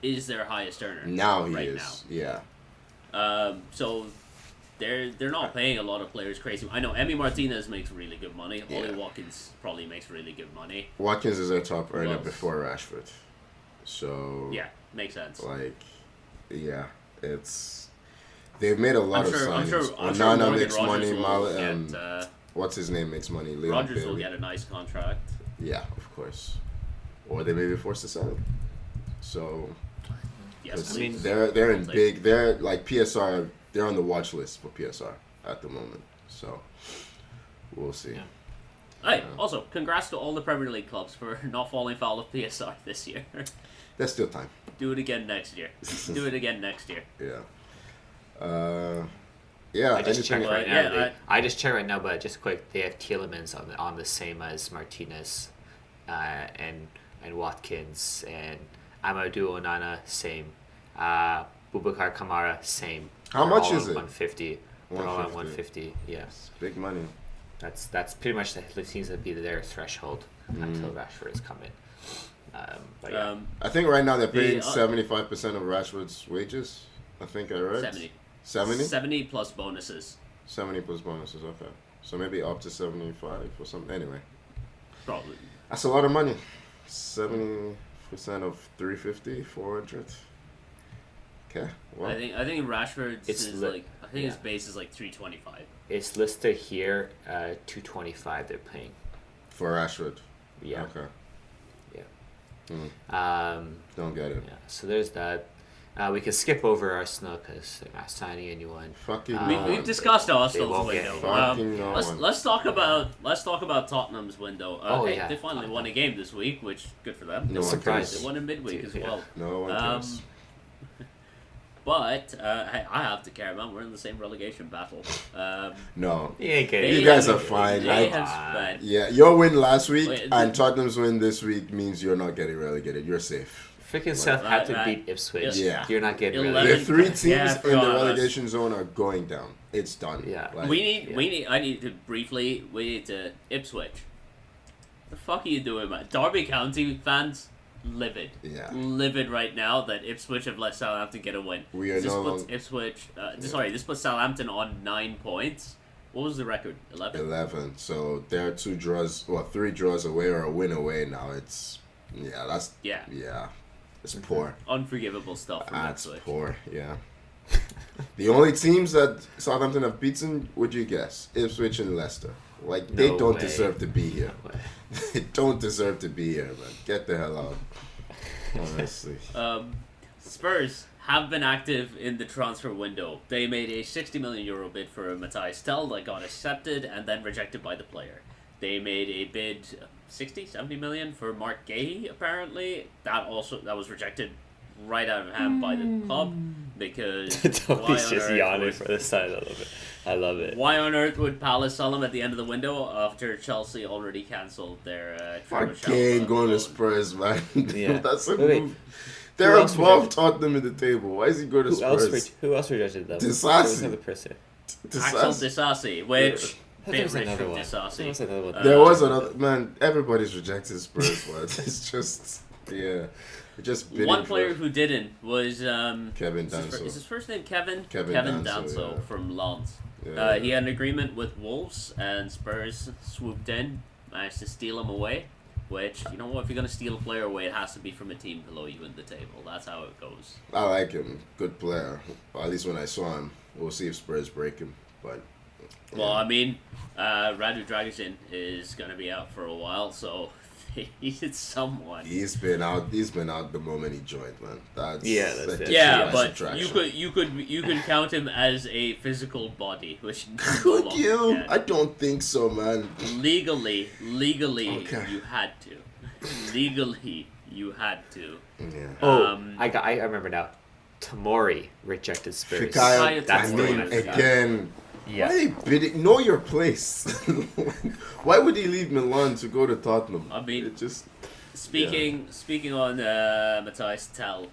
is their highest earner. Now he is. Yeah. So they're not paying a lot of players crazy. I know Emi Martinez makes really good money. Yeah. Ollie Watkins probably makes really good money. Watkins is their top earner before Rashford. So yeah, makes sense. Like, yeah, they've made a lot of signings. Onana makes money. What's his name makes money. Leon Rodgers Bailey will get a nice contract. Yeah, of course. Or they may be forced to sell him. So, Yes, I mean, they're in big. They're like PSR. They're on the watch list for PSR at the moment. So, we'll see. Yeah. Hey, also, congrats to all the Premier League clubs for not falling foul of PSR this year. There's still time. Do it again next year. Do it again next year. Yeah. Yeah. I just checked right now. Yeah, I just checked right now, but just quick, they have Tielemans on the same as Martinez, and Watkins, and Amadou Onana same, Boubacar Kamara same. How They're much all is on it? 150. They're all on 150. Yeah, It's big money. that's pretty much it seems to be their threshold until Rashford is coming. But yeah. I think right now they're paying The, 75% of Rashford's wages. I think I read 70. 70? 70 plus bonuses. 70 plus bonuses. Okay, so maybe up to 75 or something. Anyway, Probably. that's a lot of money. 70% of 350, 400. Okay. Well, I think Rashford's It's is li- like I think his yeah. base is like 325. It's listed here, 225 they're paying. for Rashford. Yeah. Okay. Yeah. Don't get it. Yeah. So there's that. We can skip over Arsenal because they're not signing anyone. Fucking We- no We've one. discussed Arsenal's won't get window. anyone. Fucking no one. Let's talk about Tottenham's window. Oh, Hey, yeah. they finally won a game this week, which good for them. No one Surprise. They cares. won in midweek as Yeah. well. No one cares. But I have to care, man. We're in the same relegation battle. No. You ain't getting You They guys have- are fine. They Like, have spent. yeah, your win last week Wait, and Tottenham's win this week means you're not getting relegated. You're safe. Freaking Southampton right. beat Ipswich. Yeah. You're not getting 11 rid The of it. three Yeah, teams I in forgot the about relegation zone are going down. It's done. Yeah. Like, I need to briefly, Ipswich. The fuck are you doing, man? Derby County fans, livid. Yeah. Livid right now that Ipswich have let Southampton get a win. We are This no puts longer- Ipswich, this puts Southampton on 9 points. What was the record? 11? 11. So they're 3 draws away or a win away now. It's, Yeah. It's poor. Unforgivable stuff from That's Ipswich. poor, yeah. The only teams that Southampton have beaten, would you guess? Ipswich and Leicester. Like, they No don't way. deserve to be here. No way. They don't deserve to be here, man. Get the hell out. Honestly. Spurs have been active in the transfer window. They made a €60 million bid for Matthias Tell that got accepted and then rejected by the player. They made a bid 60, 70 million for Mark Gahey, apparently. That was rejected right out of hand by the club because Toby's just yawning for the side. I love it. Why on earth would Palace sell him at the end of the window after Chelsea already cancelled their Mark Kane going to Spurs, man. Yeah. That's a Wait. move. They're else above rejected- Tottenham in the table. Why is he going to Spurs? Who else rejected them? Disasi. There was another person. Axel Disasi, which I thought there bit was rich another from one. There Disasi. was another one. There was another man. Everybody's rejected Spurs, man. It's just just bidding One for player who didn't was Kevin is his Danso. first name Kevin? Kevin Danso, Danso yeah. from Lens. Yeah. He had an agreement with Wolves, and Spurs swooped in, managed to steal him away. Which, you know what, if you're going to steal a player away, it has to be from a team below you in the table. That's how it goes. I like him. Good player. Or at least when I saw him. We'll see if Spurs break him. But Well, I mean, Radu Dragic is going to be out for a while, so they needed someone. he's been out the moment he joined, man. That's it. Yeah, that's but attraction. you could count him as a physical body, which no Could longer you? can. I don't think so, man. Legally, Okay. you had to. Legally, you had to. Yeah. Oh, I remember now. Tamori rejected Spurs. Fikayo, That's I the mean, one I forgot. again, Yeah. why are they bidding? Know your place. Why would he leave Milan to go to Tottenham? I mean, it just Speaking on Matthias Tell,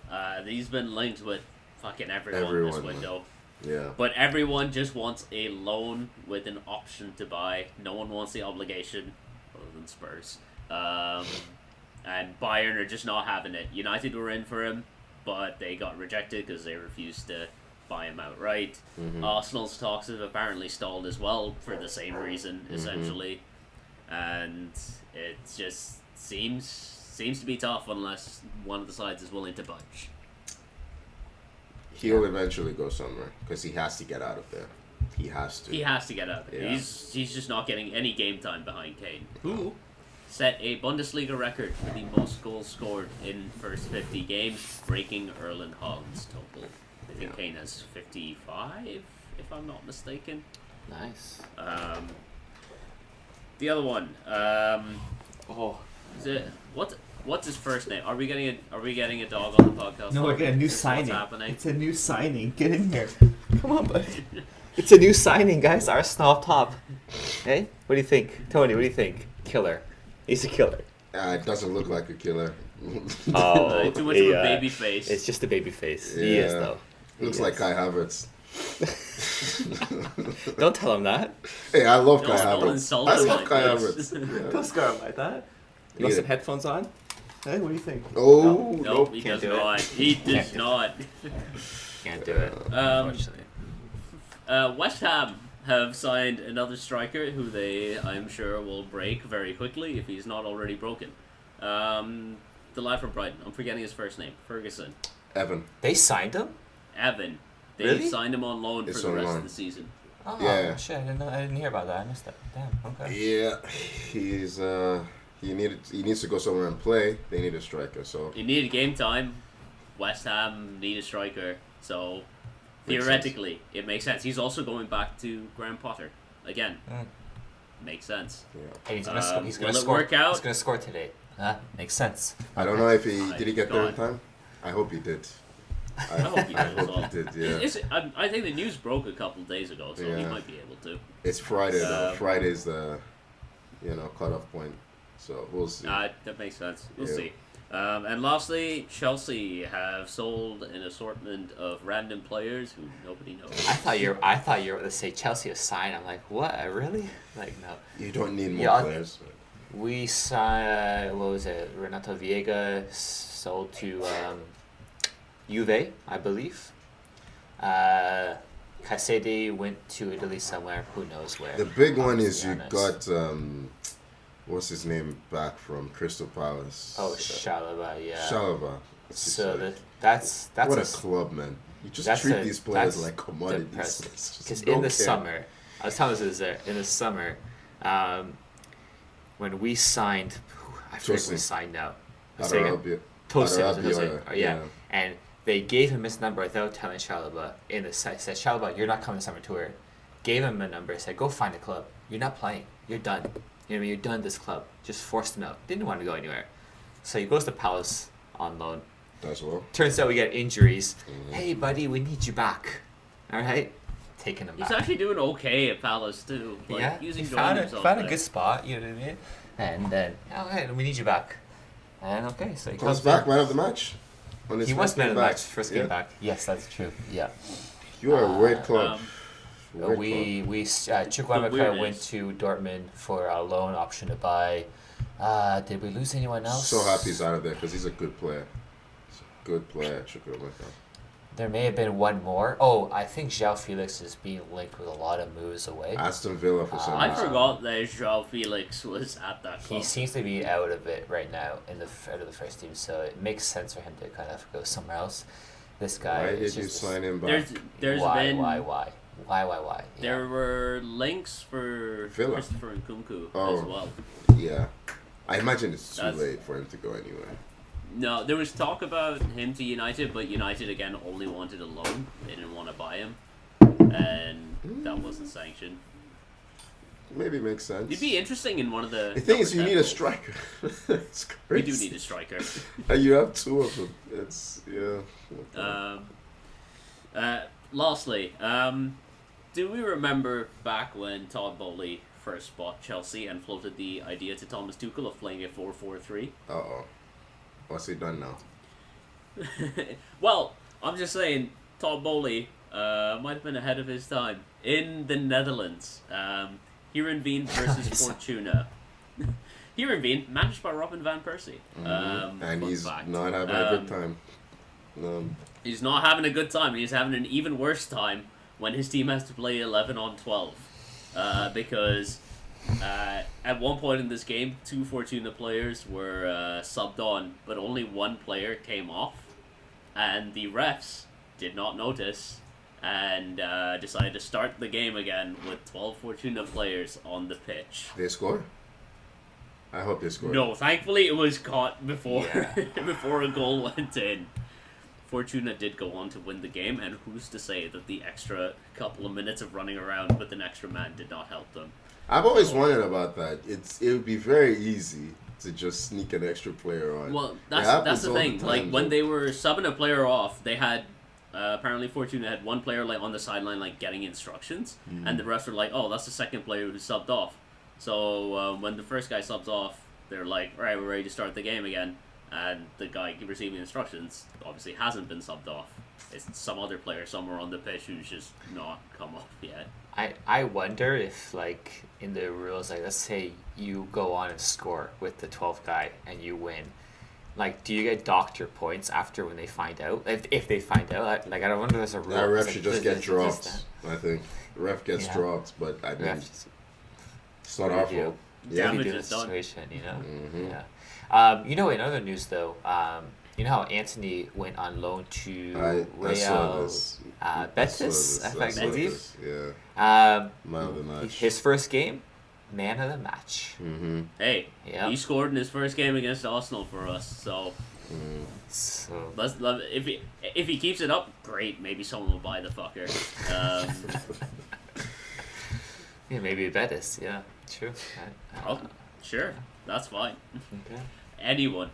he's been linked with fucking everyone this Everyone, window. yeah. But everyone just wants a loan with an option to buy. No one wants the obligation, other than Spurs. And Bayern are just not having it. United were in for him, but they got rejected because they refused to buy him outright. Arsenal's talks have apparently stalled as well for the same reason, essentially. And it just seems to be tough unless one of the sides is willing to budge. He'll eventually go somewhere because he has to get out of there. He has to. He has to get out. Yeah. He's just not getting any game time behind Kane, who set a Bundesliga record for the most goals scored in first 50 games, breaking Erling Haaland's total. I think Kane has 55, if I'm not mistaken. Nice. The other one. Is it what's his first name? Are we getting a dog on the podcast? No, we're getting a new What's signing. happening? It's a new signing. Get in here. Come on, buddy. It's a new signing, guys. Arsenal up top. Hey, what do you think, Tony? What do you think? Killer. He's a killer. It doesn't look like a killer. Oh, too much of a baby face. It's just a baby face. Yeah. He is though. Looks like Kai Havertz. Don't tell him that. Hey, I love Kai Don't Havertz. insult I him love like Kai this. Havertz. Yeah. Don't scare him like that. You got some headphones on? Hey, what do you think? Oh, No, nope. he Can't does do it. not. He does Can't do it. not. Can't do it. Unfortunately. West Ham have signed another striker who they, I'm sure, will break very quickly if he's not already broken. The lad from Brighton. I'm forgetting his first name. Ferguson. Evan. They signed him. Evan. They Really? signed him on loan It's for the on rest loan. of the season. Oh Yeah. shit! I didn't hear about that. I missed that. Damn. Okay. Yeah, he's he needs to go somewhere and play. They need a striker, so You need a game time. West Ham need a striker. So, Makes theoretically, it makes sense. He's also going back to Graham Potter. Again. Mm. Makes sense. yeah. Hey, he's gonna Will score. it work out? He's gonna score today. Makes sense. I don't know if My did he get there in God. time. I hope he did. I hope he I did as hope well. he did. Yeah, I think the news broke a couple days ago, so he Yeah. might be able to. it's Friday though. Um, Friday's the cutoff point, so we'll see. That makes sense. We'll Yeah. see. And lastly, Chelsea have sold an assortment of random players who nobody knows. I thought you were going to say Chelsea has signed. I'm like, what? Really? Like, no. You don't need more Yeah, players. We signed, what was it? Renato Viega sold to Juve, I believe. Casede went to Italy somewhere. Who knows where? The big one to is be you honest. got what's his name back from Crystal Palace. Oh, Shalaba, yeah. Shalaba. It's just So like, that's what a a club, man. You just that's treat a- these players that's like commodities. depressing. It's just Because don't in the care. summer, I was telling this there, in the summer, when we signed, I forget who we Tosin. signed now. I'm saying it. Adarabia. Tosin, Adarabia, oh, yeah. And they gave him his number without telling Shalaba in the site. Said, Shalaba, you're not coming to summer tour. Gave him a number, said, go find a club. You're not playing. You're done. You know what I mean? You're done at this club. Just forced him out. Didn't want to go anywhere. So he goes to Palace on loan. As well. Turns out we get injuries. Mhm. Hey, buddy, we need you back. All right? Taking him He's back. actually doing okay at Palace too. Like, Yeah, he's he enjoying himself. found a there. good spot, you know what I mean? And then, okay, we need you back. And okay, so he Comes comes back, back. man of the match. On his He was first man game of the back. match, first Yeah. game back. Yes, that's true. Yeah. You are a great club. Great Chukwuemeka weirdness. went to Dortmund for a loan option to buy. Did we lose anyone club. else? So happy he's out of there because he's a good player. He's a good player, Chukwuemeka. There may have been one more. Oh, I think João Felix is being linked with a lot of moves away. Aston Villa for some I reason. forgot that João Felix was at that club. He seems to be out of it right now out of the first team, so it makes sense for him to kind of go somewhere else. This guy Why is did you just sign him back? There's why, been why? Yeah. there were links for Villa. Christopher Nkunku Oh. as well. Yeah. I imagine it's too That's- late for him to go anywhere. No, there was talk about him to United, but United again only wanted a loan. They didn't want to buy him, and that wasn't sanctioned. Maybe makes sense. It'd be interesting in one of the. The thing is, you number need a 10 striker. It's We crazy. do need a striker. And you have two of them. It's yeah. Lastly, do we remember back when Todd Bowley first bought Chelsea and floated the idea to Thomas Tuchel of playing a 4-4-3? Uh-oh. What's he done now? Well, I'm just saying, Todd Bowley might have been ahead of his time. In the Netherlands, Heerenveen versus Fortuna. Heerenveen, managed by Robin van Persie. And fun he's fact. not having a good time. He's not having a good time. He's having an even worse time when his team has to play 11 on 12. Because at one point in this game, 2 Fortuna players were subbed on, but only one player came off. And the refs did not notice and decided to start the game again with 12 Fortuna players on the pitch. They score? I hope they scored. No, thankfully it was caught before Yeah. before a goal went in. Fortuna did go on to win the game, and who's to say that the extra couple of minutes of running around with an extra man did not help them? I've always wondered about that. It would be very easy to just sneak an extra player on. Well, It that's happens the all thing. time, Like when though. they were subbing a player off, they had apparently Fortuna had one player like on the sideline like getting instructions, and the refs were like, "Oh, that's the second player who subbed off." So when the first guy subs off, they're like, "All right, we're ready to start the game again." And the guy receiving instructions obviously hasn't been subbed off. It's some other player somewhere on the pitch who's just not come up yet. I wonder if, like, in the rules, like, let's say you go on and score with the 12th guy and you win. Like, do you get doctor points after when they find out? If they find out? Like, I don't wonder if there's a rule. That ref Like, should just does get it dropped. exist I think ref gets Yeah. dropped, but I then? mean, Ref just it's not our review. fault. Yeah. Yeah, Damage redo the is done. situation, you know? Mhm. Yeah. You know, in other news, though, you know how Anthony went on loan to I saw Real this. Betis, I I saw believe? this, Yeah, Um, man of the match. his first game, man of the match. Mm-hmm. Hey, Yeah. he scored in his first game against Arsenal for us. So So let's love it. If he keeps it up, great. Maybe someone will buy the fucker. yeah, maybe Betis. Yeah, true. Oh, sure, that's fine. Okay. Anyone.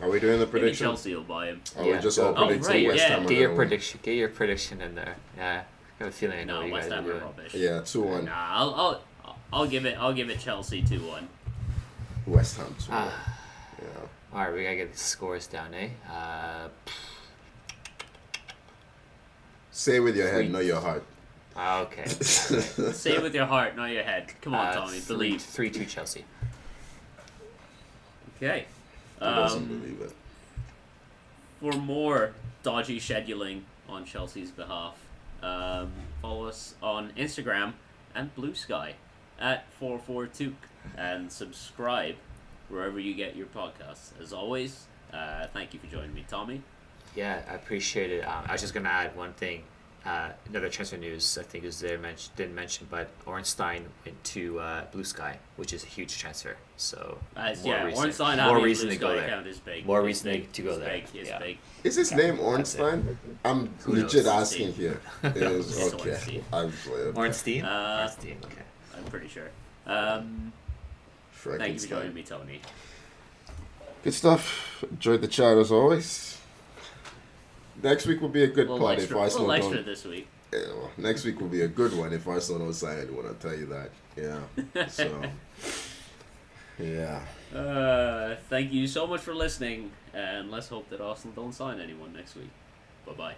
Are we doing the Maybe prediction? Chelsea will buy him. Are Yeah. we just all Oh, predicting right, West yeah. Ham? are Get your gonna win? prediction. Get your prediction in there. Yeah, I have a feeling I know No, what you West guys are Ham are doing. rubbish. Yeah, 2-1. Nah, I'll give it Chelsea 2-1. West Ham 2-1. Ah. Yeah. All right, we gotta get the scores down, eh? Say with your head, Three. not your heart. Okay. Say it with your heart, not your head. Come on, Tommy, believe. 3-2 Chelsea. Okay. He doesn't believe it. For more dodgy scheduling on Chelsea's behalf, follow us on Instagram and Blue Sky at 44Took and subscribe wherever you get your podcasts. As always, thank you for joining me, Tommy. Yeah, I appreciate it. I was just gonna add one thing. Another transfer news I think is there didn't mention, but Ornstein went to Blue Sky, which is a huge transfer. So Ornstein more having a reason Blue to go Sky there. account is big. More It's reason big. to go It's there. Big. It's Yeah. big. Is his name Ornstein? I'm Who legit knows? asking here. It is It's okay. Ornstein. I'm playing. Ornstein. Uh, Ornstein. Okay. I'm pretty sure. Thank you for Frankenstein. joining me, Tony. Good stuff. Enjoyed the chat as always. Next week will be a good A little pod if extra, Arsenal little extra don't. this week. Yeah, well, next week will be a good one if Arsenal don't sign anyone. I'll tell you that. Yeah. So. Yeah. Thank you so much for listening, and let's hope that Arsenal don't sign anyone next week. Bye bye.